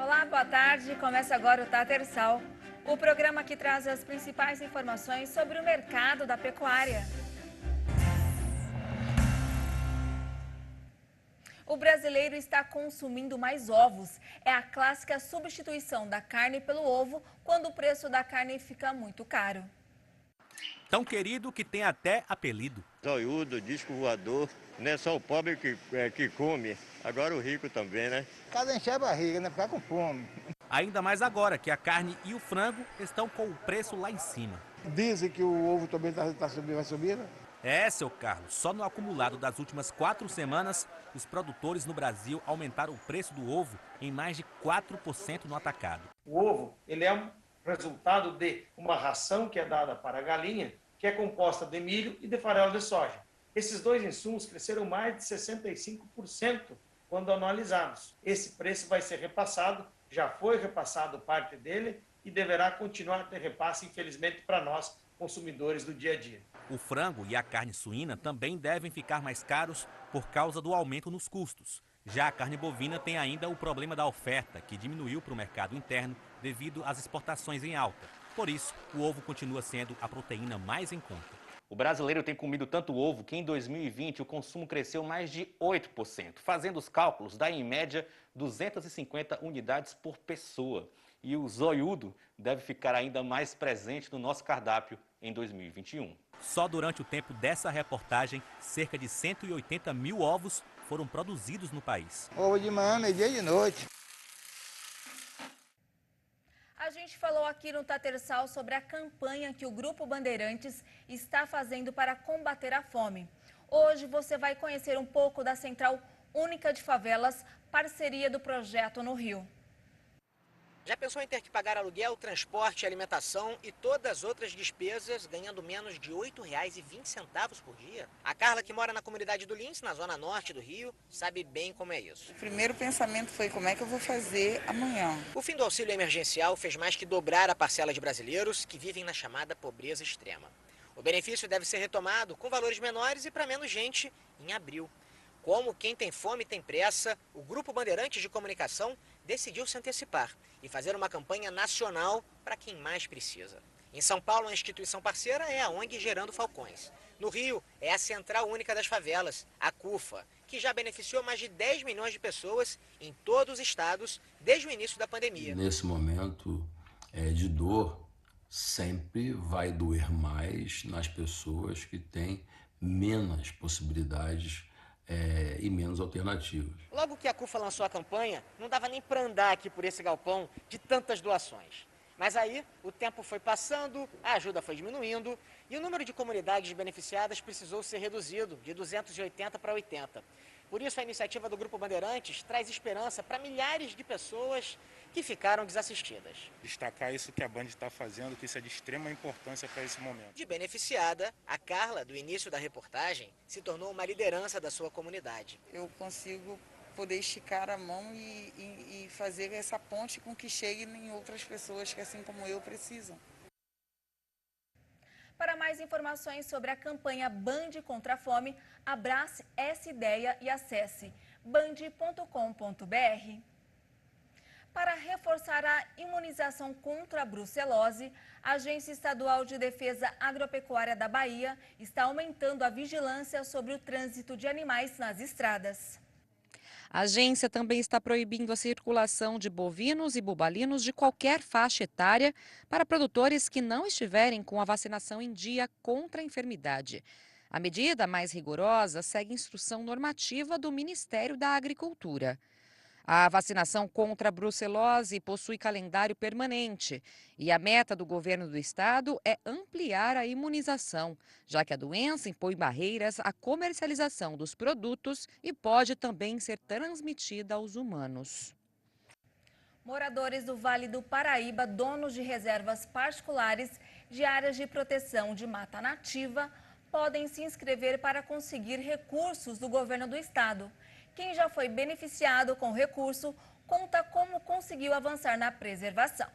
Olá, boa tarde. Começa agora o Tatersal, o programa que traz as principais informações sobre o mercado da pecuária. O brasileiro está consumindo mais ovos. É a clássica substituição da carne pelo ovo quando o preço da carne fica muito caro. Tão querido que tem até apelido. Zoiudo, disco voador, não é só o pobre que come, agora o rico também, né? Cada encher a barriga, né? Ficar com fome. Ainda mais agora que a carne e o frango estão com o preço lá em cima. Dizem que o ovo também vai subir, né? É, seu Carlos, só no acumulado das últimas 4 semanas, os produtores no Brasil aumentaram o preço do ovo em mais de 4% no atacado. O ovo, ele é um resultado de uma ração que é dada para a galinha, que é composta de milho e de farelo de soja. Esses dois insumos cresceram mais de 65% quando analisados. Esse preço vai ser repassado, já foi repassado parte dele e deverá continuar a ter repasse, infelizmente, para nós, consumidores do dia a dia. O frango e a carne suína também devem ficar mais caros por causa do aumento nos custos. Já a carne bovina tem ainda o problema da oferta, que diminuiu para o mercado interno devido às exportações em alta. Por isso, o ovo continua sendo a proteína mais em conta. O brasileiro tem comido tanto ovo que em 2020 o consumo cresceu mais de 8%. Fazendo os cálculos, dá em média 250 unidades por pessoa. E o zoiudo deve ficar ainda mais presente no nosso cardápio em 2021. Só durante o tempo dessa reportagem, cerca de 180 mil ovos foram produzidos no país. Ovo de manhã, meio-dia e de noite. A gente falou aqui no Tatersal sobre a campanha que o Grupo Bandeirantes está fazendo para combater a fome. Hoje você vai conhecer um pouco da Central Única de Favelas, parceria do projeto no Rio. Já pensou em ter que pagar aluguel, transporte, alimentação e todas as outras despesas ganhando menos de R$ 8,20 por dia? A Carla, que mora na comunidade do Lins, na zona norte do Rio, sabe bem como é isso. O primeiro pensamento foi como é que eu vou fazer amanhã. O fim do auxílio emergencial fez mais que dobrar a parcela de brasileiros que vivem na chamada pobreza extrema. O benefício deve ser retomado com valores menores e para menos gente em abril. Como quem tem fome tem pressa, o Grupo Bandeirantes de Comunicação decidiu se antecipar e fazer uma campanha nacional para quem mais precisa. Em São Paulo, a instituição parceira é a ONG Gerando Falcões. No Rio, é a Central Única das Favelas, a CUFA, que já beneficiou mais de 10 milhões de pessoas em todos os estados desde o início da pandemia. Nesse momento de dor, sempre vai doer mais nas pessoas que têm menos possibilidades e menos alternativas. Logo que a CUFA lançou a campanha, não dava nem para andar aqui por esse galpão de tantas doações. Mas aí o tempo foi passando, a ajuda foi diminuindo e o número de comunidades beneficiadas precisou ser reduzido de 280 para 80. Por isso a iniciativa do Grupo Bandeirantes traz esperança para milhares de pessoas que ficaram desassistidas. Destacar isso que a Band está fazendo, que isso é de extrema importância para esse momento. De beneficiada, a Carla, do início da reportagem, se tornou uma liderança da sua comunidade. Eu consigo poder esticar a mão e fazer essa ponte com que chegue em outras pessoas que, assim como eu, precisam. Para mais informações sobre a campanha Band contra a Fome, abrace essa ideia e acesse band.com.br. Para reforçar a imunização contra a brucelose, a Agência Estadual de Defesa Agropecuária da Bahia está aumentando a vigilância sobre o trânsito de animais nas estradas. A agência também está proibindo a circulação de bovinos e bubalinos de qualquer faixa etária para produtores que não estiverem com a vacinação em dia contra a enfermidade. A medida mais rigorosa segue instrução normativa do Ministério da Agricultura. A vacinação contra a brucelose possui calendário permanente e a meta do governo do estado é ampliar a imunização, já que a doença impõe barreiras à comercialização dos produtos e pode também ser transmitida aos humanos. Moradores do Vale do Paraíba, donos de reservas particulares de áreas de proteção de mata nativa, podem se inscrever para conseguir recursos do governo do estado. Quem já foi beneficiado com o recurso conta como conseguiu avançar na preservação.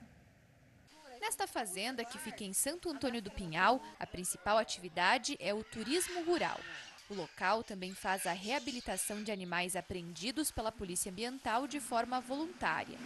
Nesta fazenda, que fica em Santo Antônio do Pinhal, a principal atividade é o turismo rural. O local também faz a reabilitação de animais apreendidos pela Polícia Ambiental de forma voluntária.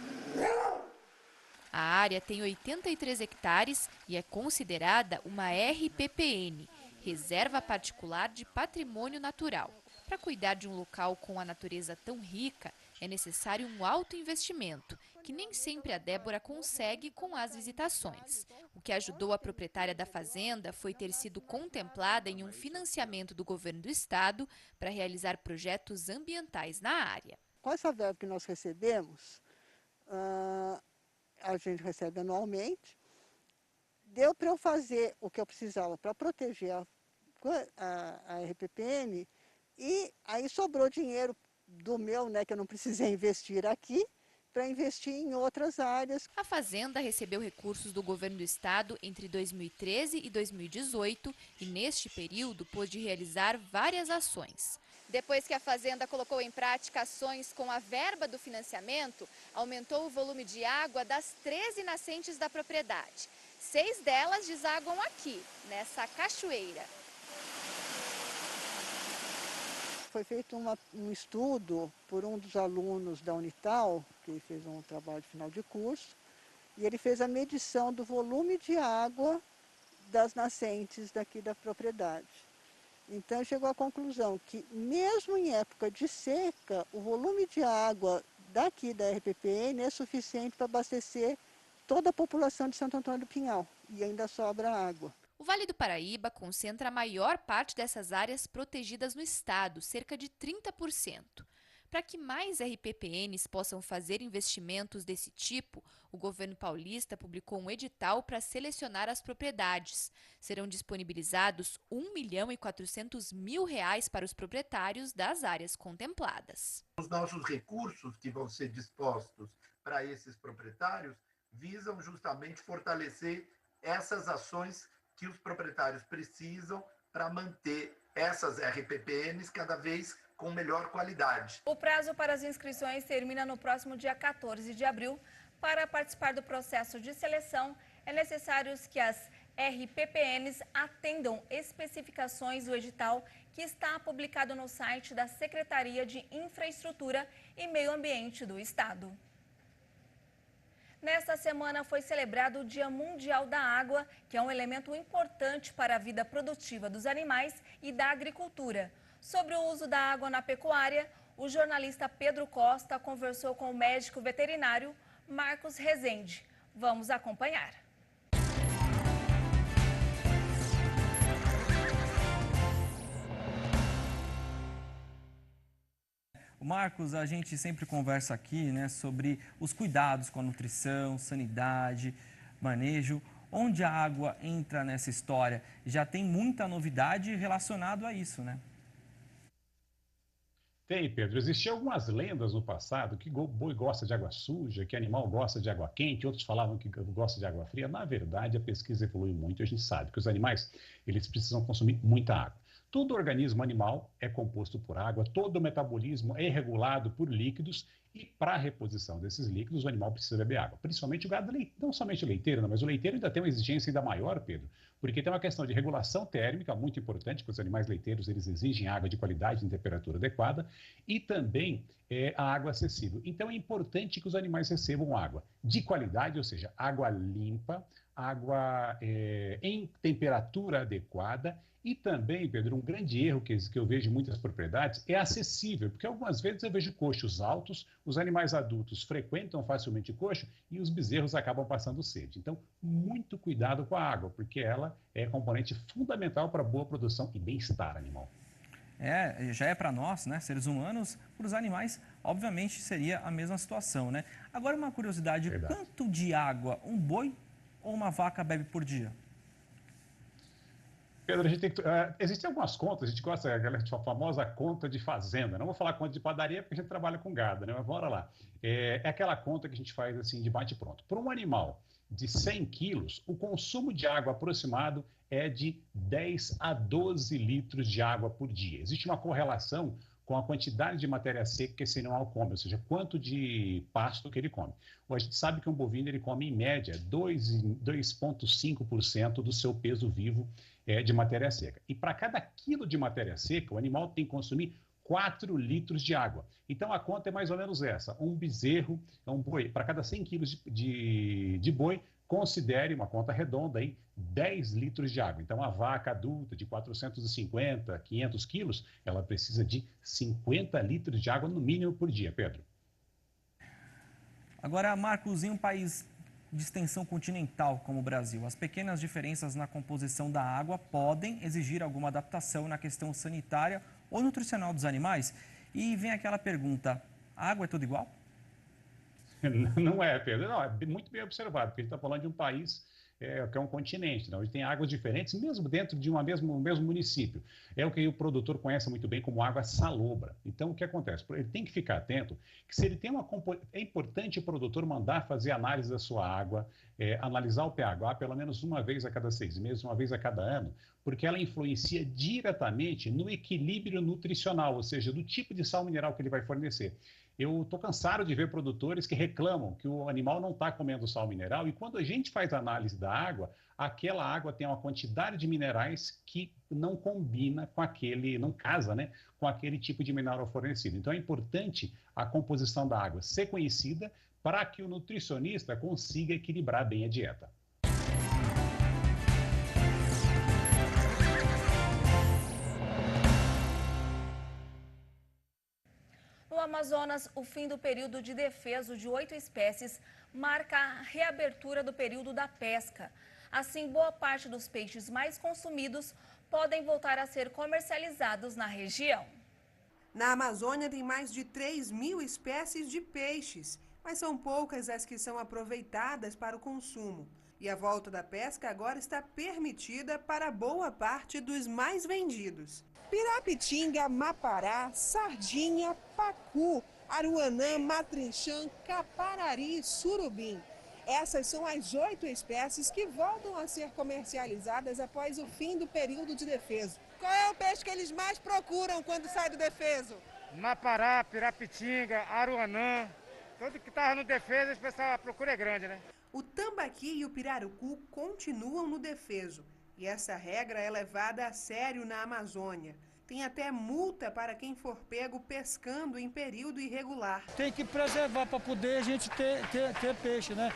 A área tem 83 hectares e é considerada uma RPPN, Reserva Particular de Patrimônio Natural. Para cuidar de um local com a natureza tão rica, é necessário um alto investimento, que nem sempre a Débora consegue com as visitações. O que ajudou a proprietária da fazenda foi ter sido contemplada em um financiamento do governo do estado para realizar projetos ambientais na área. Com essa verba que nós recebemos, a gente recebe anualmente, deu para eu fazer o que eu precisava para proteger a RPPN, e aí sobrou dinheiro do meu, que eu não precisei investir aqui, para investir em outras áreas. A fazenda recebeu recursos do governo do estado entre 2013 e 2018 e neste período pôde realizar várias ações. Depois que a fazenda colocou em prática ações com a verba do financiamento, aumentou o volume de água das 13 nascentes da propriedade. 6 delas desaguam aqui, nessa cachoeira. Foi feito um estudo por um dos alunos da Unital, que fez um trabalho de final de curso, e ele fez a medição do volume de água das nascentes daqui da propriedade. Então chegou à conclusão que mesmo em época de seca, o volume de água daqui da RPPN é suficiente para abastecer toda a população de Santo Antônio do Pinhal, e ainda sobra água. O Vale do Paraíba concentra a maior parte dessas áreas protegidas no estado, cerca de 30%. Para que mais RPPNs possam fazer investimentos desse tipo, o governo paulista publicou um edital para selecionar as propriedades. Serão disponibilizados R$1.400.000 para os proprietários das áreas contempladas. Os nossos recursos que vão ser dispostos para esses proprietários visam justamente fortalecer essas ações que os proprietários precisam para manter essas RPPNs cada vez com melhor qualidade. O prazo para as inscrições termina no próximo dia 14 de abril. Para participar do processo de seleção, é necessário que as RPPNs atendam especificações do edital que está publicado no site da Secretaria de Infraestrutura e Meio Ambiente do Estado. Nesta semana foi celebrado o Dia Mundial da Água, que é um elemento importante para a vida produtiva dos animais e da agricultura. Sobre o uso da água na pecuária, o jornalista Pedro Costa conversou com o médico veterinário Marcos Rezende. Vamos acompanhar. Marcos, a gente sempre conversa aqui, sobre os cuidados com a nutrição, sanidade, manejo. Onde a água entra nessa história? Já tem muita novidade relacionada a isso, né? Tem, Pedro. Existiam algumas lendas no passado que boi gosta de água suja, que animal gosta de água quente, outros falavam que gosta de água fria. Na verdade, a pesquisa evoluiu muito e a gente sabe que os animais eles precisam consumir muita água. Todo organismo animal é composto por água, todo o metabolismo é regulado por líquidos e para a reposição desses líquidos o animal precisa beber água. Principalmente o gado, não somente o leiteiro, mas o leiteiro ainda tem uma exigência ainda maior, Pedro, porque tem uma questão de regulação térmica muito importante, porque os animais leiteiros eles exigem água de qualidade e temperatura adequada e também a água acessível. Então é importante que os animais recebam água de qualidade, ou seja, água limpa, água em temperatura adequada. E também, Pedro, um grande erro que eu vejo em muitas propriedades é acessível, porque algumas vezes eu vejo coxos altos, os animais adultos frequentam facilmente o coxo e os bezerros acabam passando sede. Então, muito cuidado com a água, porque ela é componente fundamental para a boa produção e bem-estar animal. Já é para nós, seres humanos, para os animais, obviamente, seria a mesma situação, Agora, uma curiosidade, quanto de água um boi ou uma vaca bebe por dia? Pedro, a gente tem que, existem algumas contas, a gente gosta daquela famosa conta de fazenda. Não vou falar conta de padaria porque a gente trabalha com gado, mas bora lá. É aquela conta que a gente faz assim de bate pronto. Para um animal de 100 quilos, o consumo de água aproximado é de 10 a 12 litros de água por dia. Existe uma correlação com a quantidade de matéria seca que esse animal come, ou seja, quanto de pasto que ele come. A gente sabe que um bovino ele come, em média, 2,5% do seu peso vivo de matéria seca. E para cada quilo de matéria seca, o animal tem que consumir 4 litros de água. Então, a conta é mais ou menos essa. Um bezerro, um boi, para cada 100 quilos de boi, considere uma conta redonda aí, 10 litros de água. Então, a vaca adulta de 450, 500 quilos, ela precisa de 50 litros de água no mínimo por dia, Pedro. Agora, Marcos, em um país de extensão continental como o Brasil, as pequenas diferenças na composição da água podem exigir alguma adaptação na questão sanitária ou nutricional dos animais? E vem aquela pergunta, a água é tudo igual? Não é, Pedro. Não, é muito bem observado, porque a gente está falando de um país que é um continente, não? A gente tem águas diferentes, mesmo dentro de um mesmo município. É o que o produtor conhece muito bem como água salobra. Então, o que acontece? Ele tem que ficar atento que se ele tem é importante o produtor mandar fazer análise da sua água, analisar o pH pelo menos uma vez a cada 6 meses, uma vez a cada ano, porque ela influencia diretamente no equilíbrio nutricional, ou seja, do tipo de sal mineral que ele vai fornecer. Eu estou cansado de ver produtores que reclamam que o animal não está comendo sal mineral, e quando a gente faz a análise da água, aquela água tem uma quantidade de minerais que não combina com aquele, não casa, né, com aquele tipo de mineral fornecido. Então é importante a composição da água ser conhecida para que o nutricionista consiga equilibrar bem a dieta. No Amazonas, o fim do período de defeso de 8 espécies marca a reabertura do período da pesca. Assim, boa parte dos peixes mais consumidos podem voltar a ser comercializados na região. Na Amazônia tem mais de 3.000 espécies de peixes, mas são poucas as que são aproveitadas para o consumo. E a volta da pesca agora está permitida para boa parte dos mais vendidos. Pirapitinga, mapará, sardinha, pacu, aruanã, matrinchã, caparari e surubim. Essas são as 8 espécies que voltam a ser comercializadas após o fim do período de defeso. Qual é o peixe que eles mais procuram quando sai do defeso? Mapará, pirapitinga, aruanã, tudo que estava no defeso, a procura é grande, né? O tambaqui e o pirarucu continuam no defeso. E essa regra é levada a sério na Amazônia. Tem até multa para quem for pego pescando em período irregular. Tem que preservar para poder a gente ter peixe, né?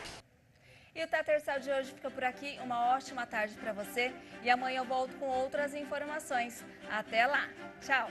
E o Tatersal de hoje fica por aqui. Uma ótima tarde para você. E amanhã eu volto com outras informações. Até lá. Tchau.